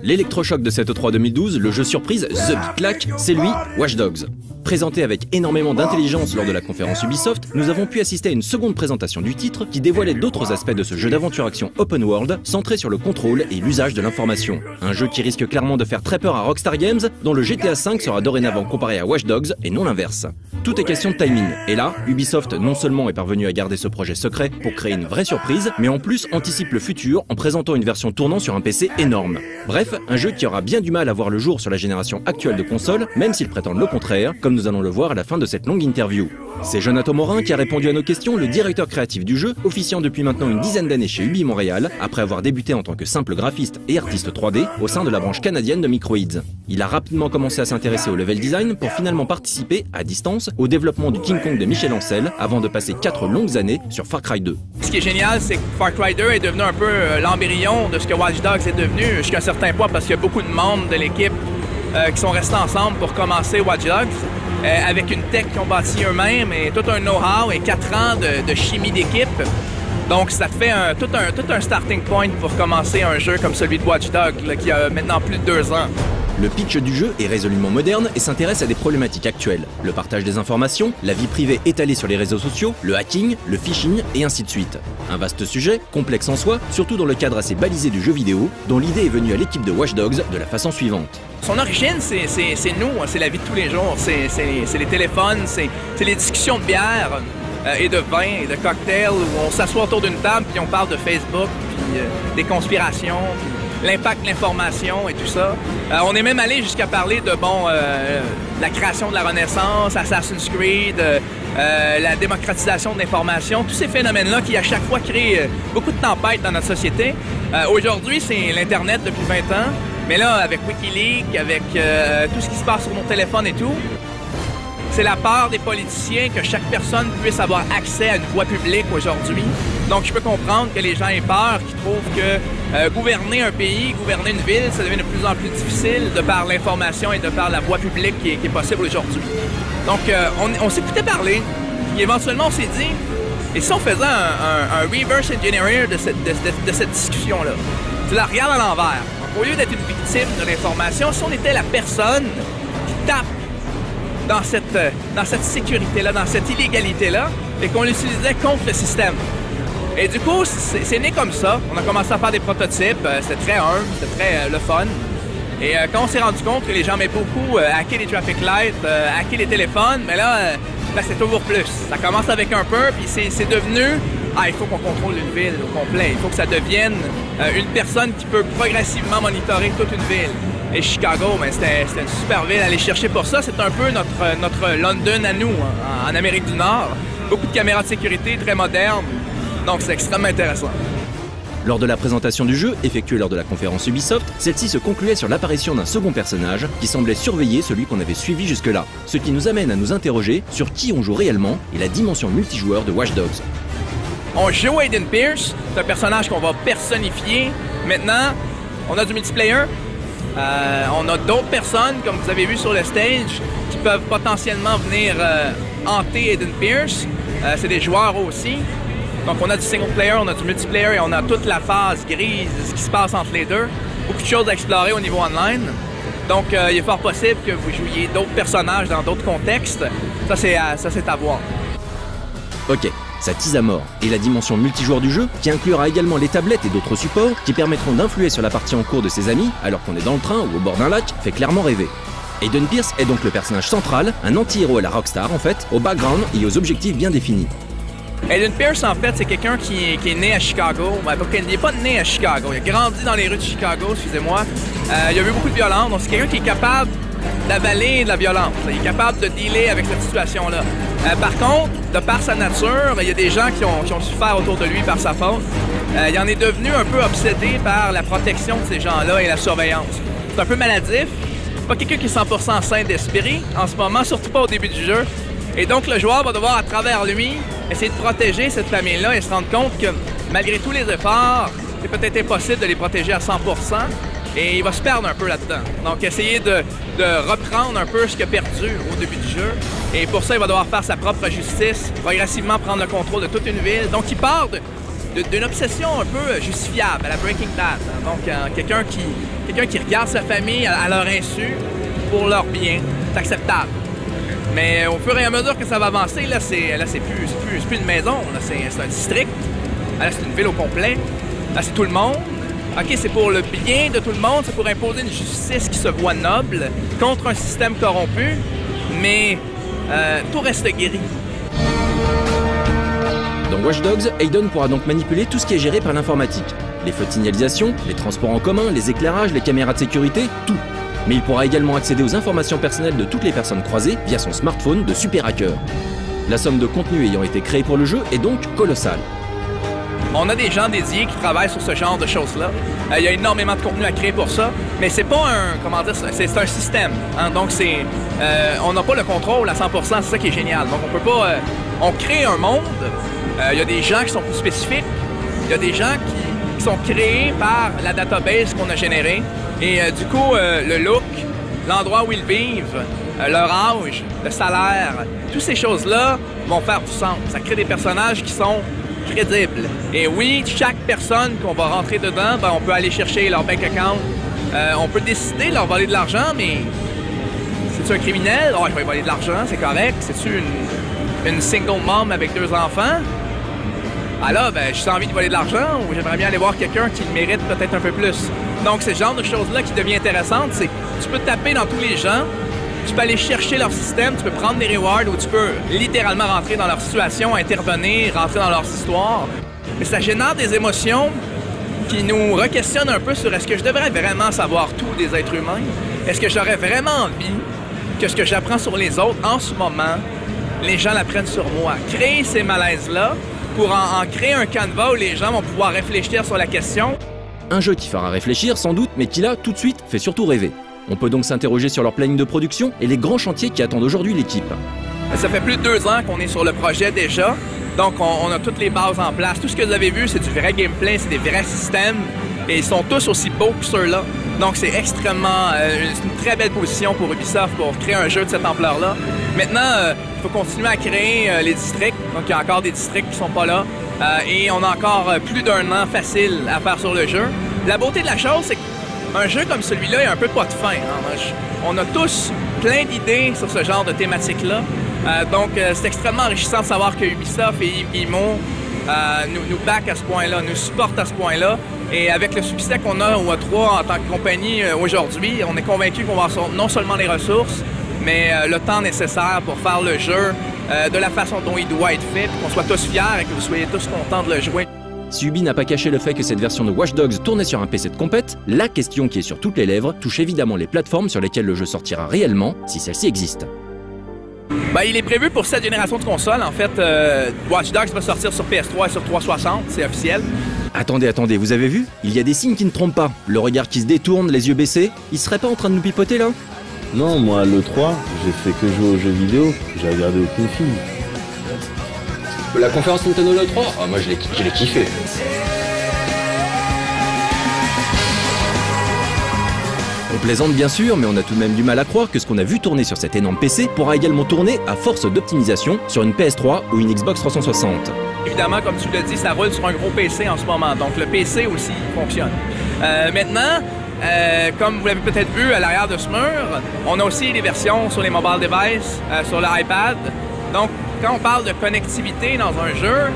L'électrochoc de cette E3 2012, le jeu surprise The Big Clack, c'est lui, Watch Dogs. Présenté avec énormément d'intelligence lors de la conférence Ubisoft, nous avons pu assister à une seconde présentation du titre qui dévoilait d'autres aspects de ce jeu d'aventure-action open world centré sur le contrôle et l'usage de l'information. Un jeu qui risque clairement de faire très peur à Rockstar Games, dont le GTA V sera dorénavant comparé à Watch Dogs et non l'inverse. Tout est question de timing, et là, Ubisoft non seulement est parvenu à garder ce projet secret pour créer une vraie surprise, mais en plus anticipe le futur en présentant une version tournant sur un PC énorme. Bref, un jeu qui aura bien du mal à voir le jour sur la génération actuelle de consoles, même s'ils prétendent le contraire, comme nous allons le voir à la fin de cette longue interview. C'est Jonathan Morin qui a répondu à nos questions, le directeur créatif du jeu, officiant depuis maintenant une dizaine d'années chez Ubi Montréal, après avoir débuté en tant que simple graphiste et artiste 3D au sein de la branche canadienne de Microids. Il a rapidement commencé à s'intéresser au level design pour finalement participer, à distance, au développement du King Kong de Michel Ancel, avant de passer 4 longues années sur Far Cry 2. Ce qui est génial, c'est que Far Cry 2 est devenu un peu l'embryon de ce que Watch Dogs est devenu jusqu'à un certain point, parce qu'il y a beaucoup de membres de l'équipe qui sont restés ensemble pour commencer Watch Dogs. Avec une tech qu'ils ont bâti eux-mêmes et tout un know-how et 4 ans de chimie d'équipe. Donc ça te fait tout un starting point pour commencer un jeu comme celui de Watch Dogs, là, qui a maintenant plus de 2 ans. Le pitch du jeu est résolument moderne et s'intéresse à des problématiques actuelles. Le partage des informations, la vie privée étalée sur les réseaux sociaux, le hacking, le phishing et ainsi de suite. Un vaste sujet, complexe en soi, surtout dans le cadre assez balisé du jeu vidéo, dont l'idée est venue à l'équipe de Watch Dogs de la façon suivante. Son origine, c'est nous, c'est la vie de tous les jours, c'est les téléphones, c'est les discussions de bière et de vin et de cocktails où on s'assoit autour d'une table puis on parle de Facebook, puis des conspirations, puis l'impact de l'information et tout ça. On est même allé jusqu'à parler de la création de la Renaissance, Assassin's Creed, la démocratisation de l'information, tous ces phénomènes-là qui à chaque fois créent beaucoup de tempêtes dans notre société. Aujourd'hui, c'est l'Internet depuis 20 ans. Mais là, avec Wikileaks, avec tout ce qui se passe sur nos téléphones et tout, c'est la peur des politiciens que chaque personne puisse avoir accès à une voie publique aujourd'hui. Donc, je peux comprendre que les gens aient peur, qu'ils trouvent que gouverner un pays, gouverner une ville, ça devient de plus en plus difficile de par l'information et de par la voie publique qui est possible aujourd'hui. Donc, on s'écoutait parler, et éventuellement, on s'est dit, et si on faisait un reverse engineering de cette discussion-là? Tu la regardes à l'envers. Au lieu d'être une victime de l'information, si on était la personne qui tape dans cette sécurité-là, dans cette illégalité-là, et qu'on l'utilisait contre le système. Et du coup, c'est né comme ça. On a commencé à faire des prototypes. C'était très humble, c'était très le fun. Et quand on s'est rendu compte que les gens aimaient beaucoup hacker les traffic lights, hacker les téléphones, mais là, c'est toujours plus. Ça commence avec un peu, puis c'est devenu... il faut qu'on contrôle une ville au complet. Il faut que ça devienne une personne qui peut progressivement monitorer toute une ville. Et Chicago, c'était une super ville à aller chercher pour ça. C'est un peu notre London à nous, en Amérique du Nord. Beaucoup de caméras de sécurité, très modernes. Donc c'est extrêmement intéressant. Lors de la présentation du jeu, effectuée lors de la conférence Ubisoft, celle-ci se concluait sur l'apparition d'un second personnage qui semblait surveiller celui qu'on avait suivi jusque-là. Ce qui nous amène à nous interroger sur qui on joue réellement et la dimension multijoueur de Watch Dogs. On joue Aiden Pierce, c'est un personnage qu'on va personnifier. Maintenant, on a du multiplayer. On a d'autres personnes, comme vous avez vu sur le stage, qui peuvent potentiellement venir hanter Aiden Pierce. C'est des joueurs aussi. Donc on a du single player, on a du multiplayer et on a toute la phase grise, ce qui se passe entre les deux. Beaucoup de choses à explorer au niveau online. Donc il est fort possible que vous jouiez d'autres personnages dans d'autres contextes. Ça c'est à voir. Ok, ça tease à mort. Et la dimension multijoueur du jeu, qui inclura également les tablettes et d'autres supports, qui permettront d'influer sur la partie en cours de ses amis, alors qu'on est dans le train ou au bord d'un lac, fait clairement rêver. Aiden Pierce est donc le personnage central, un anti-héros à la Rockstar en fait, au background et aux objectifs bien définis. Aiden Pierce, en fait, c'est quelqu'un qui est né à Chicago. Il n'est pas né à Chicago, il a grandi dans les rues de Chicago, excusez-moi. Il a vu beaucoup de violence, donc c'est quelqu'un qui est capable d'avaler de la violence. Il est capable de dealer avec cette situation-là. Par contre, de par sa nature, il y a des gens qui ont souffert autour de lui par sa faute. Il en est devenu un peu obsédé par la protection de ces gens-là et la surveillance. C'est un peu maladif. C'est pas quelqu'un qui est 100% sain d'esprit en ce moment, surtout pas au début du jeu. Et donc, le joueur va devoir, à travers lui, essayer de protéger cette famille-là et se rendre compte que, malgré tous les efforts, c'est peut-être impossible de les protéger à 100%. Et il va se perdre un peu là-dedans. Donc, essayer de reprendre un peu ce qu'il a perdu au début du jeu. Et pour ça, il va devoir faire sa propre justice, progressivement prendre le contrôle de toute une ville. Donc, il part d'une obsession un peu justifiable à la Breaking Bad. Hein. Donc, quelqu'un qui regarde sa famille à leur insu pour leur bien, c'est acceptable. Mais au fur et à mesure que ça va avancer, là, c'est plus une maison, là, c'est un district. Là, c'est une ville au complet. Là, c'est tout le monde. OK, c'est pour le bien de tout le monde, c'est pour imposer une justice qui se voit noble contre un système corrompu, mais tout reste gris. Dans Watch Dogs, Aiden pourra donc manipuler tout ce qui est géré par l'informatique. Les feux de signalisation, les transports en commun, les éclairages, les caméras de sécurité, tout. Mais il pourra également accéder aux informations personnelles de toutes les personnes croisées via son smartphone de super hacker. La somme de contenu ayant été créée pour le jeu est donc colossale. On a des gens dédiés qui travaillent sur ce genre de choses-là. Il y a énormément de contenu à créer pour ça, mais c'est pas un, comment dire, c'est un système. Hein? Donc on n'a pas le contrôle à 100%, c'est ça qui est génial. Donc on peut pas, on crée un monde. Il y a des gens qui sont plus spécifiques. Il y a des gens qui sont créés par la database qu'on a générée. Et du coup, le look, l'endroit où ils vivent, leur âge, le salaire, toutes ces choses-là vont faire du sens. Ça crée des personnages qui sont crédibles. Et oui, chaque personne qu'on va rentrer dedans, ben, on peut aller chercher leur bank account. On peut décider de leur voler de l'argent, mais c'est-tu un criminel? Oh, je vais lui voler de l'argent, c'est correct. C'est-tu une single mom avec 2 enfants? Ah là, ben, j'ai envie de voler de l'argent ou j'aimerais bien aller voir quelqu'un qui le mérite peut-être un peu plus. Donc, c'est ce genre de choses-là qui devient intéressante. C'est tu peux taper dans tous les gens, tu peux aller chercher leur système, tu peux prendre des rewards ou tu peux littéralement rentrer dans leur situation, intervenir, rentrer dans leur histoire. Mais ça génère des émotions qui nous requestionnent un peu sur est-ce que je devrais vraiment savoir tout des êtres humains? Est-ce que j'aurais vraiment envie que ce que j'apprends sur les autres en ce moment, les gens l'apprennent sur moi? Créer ces malaises-là pour en créer un canevas où les gens vont pouvoir réfléchir sur la question. Un jeu qui fera réfléchir sans doute, mais qui là, tout de suite, fait surtout rêver. On peut donc s'interroger sur leur planning de production et les grands chantiers qui attendent aujourd'hui l'équipe. Ça fait plus de 2 ans qu'on est sur le projet déjà, donc on a toutes les bases en place. Tout ce que vous avez vu, c'est du vrai gameplay, c'est des vrais systèmes, et ils sont tous aussi beaux que ceux-là. Donc c'est extrêmement, c'est une très belle position pour Ubisoft pour créer un jeu de cette ampleur-là. Maintenant, il faut continuer à créer les districts, donc il y a encore des districts qui sont pas là, et on a encore plus d'1 an facile à faire sur le jeu. La beauté de la chose, c'est qu'un jeu comme celui-là, il n'y a un peu pas de fin. Hein. On a tous plein d'idées sur ce genre de thématique-là. Donc, c'est extrêmement enrichissant de savoir que Ubisoft et IMO nous back à ce point-là, nous supportent à ce point-là. Et avec le succès qu'on a au E3 en tant que compagnie aujourd'hui, on est convaincu qu'on va avoir non seulement les ressources, mais le temps nécessaire pour faire le jeu de la façon dont il doit être fait, qu'on soit tous fiers et que vous soyez tous contents de le jouer. Si Ubi n'a pas caché le fait que cette version de Watch Dogs tournait sur un PC de compète, la question qui est sur toutes les lèvres touche évidemment les plateformes sur lesquelles le jeu sortira réellement, si celle-ci existe. Ben, il est prévu pour cette génération de consoles. En fait, Watch Dogs va sortir sur PS3 et sur 360, c'est officiel. Attendez, vous avez vu? Il y a des signes qui ne trompent pas. Le regard qui se détourne, les yeux baissés. Il serait pas en train de nous pipoter là? Non, moi, le 3, j'ai fait que jouer aux jeux vidéo, j'ai regardé aucune film. La conférence Nintendo le 3, moi je l'ai kiffé. On plaisante bien sûr, mais on a tout de même du mal à croire que ce qu'on a vu tourner sur cet énorme PC pourra également tourner à force d'optimisation sur une PS3 ou une Xbox 360. Évidemment, comme tu l'as dit, ça roule sur un gros PC en ce moment, donc le PC aussi fonctionne. Maintenant, comme vous l'avez peut-être vu à l'arrière de ce mur, on a aussi des versions sur les mobile devices, sur l'iPad. Donc, quand on parle de connectivité dans un jeu,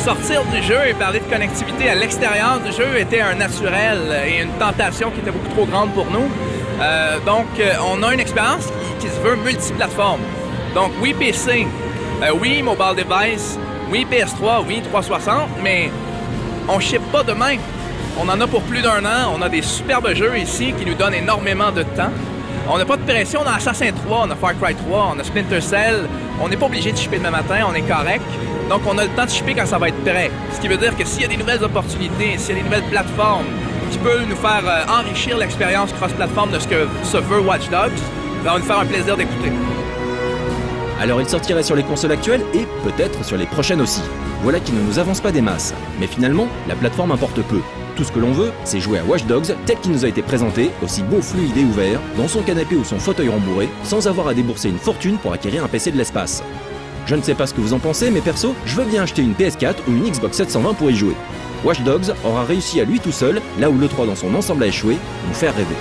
sortir du jeu et parler de connectivité à l'extérieur du jeu était un naturel et une tentation qui était beaucoup trop grande pour nous. Donc, on a une expérience qui se veut multiplateforme. Donc, oui PC, oui mobile device, oui PS3, oui 360, mais on ne ship pas demain. On en a pour plus d'1 an, on a des superbes jeux ici qui nous donnent énormément de temps. On n'a pas de pression, on a Assassin's 3, on a Far Cry 3, on a Splinter Cell. On n'est pas obligé de shipper demain matin, on est correct. Donc on a le temps de shipper quand ça va être prêt. Ce qui veut dire que s'il y a des nouvelles opportunités, s'il y a des nouvelles plateformes qui peuvent nous faire enrichir l'expérience cross-plateforme de ce que se veut Watch Dogs, ça va nous faire un plaisir d'écouter. Alors il sortirait sur les consoles actuelles et peut-être sur les prochaines aussi. Voilà qui ne nous avance pas des masses. Mais finalement, la plateforme importe peu. Tout ce que l'on veut, c'est jouer à Watch Dogs tel qu'il nous a été présenté, aussi beau, fluide et ouvert, dans son canapé ou son fauteuil rembourré, sans avoir à débourser une fortune pour acquérir un PC de l'espace. Je ne sais pas ce que vous en pensez, mais perso, je veux bien acheter une PS4 ou une Xbox 720 pour y jouer. Watch Dogs aura réussi à lui tout seul, là où l'E3 dans son ensemble a échoué, nous faire rêver.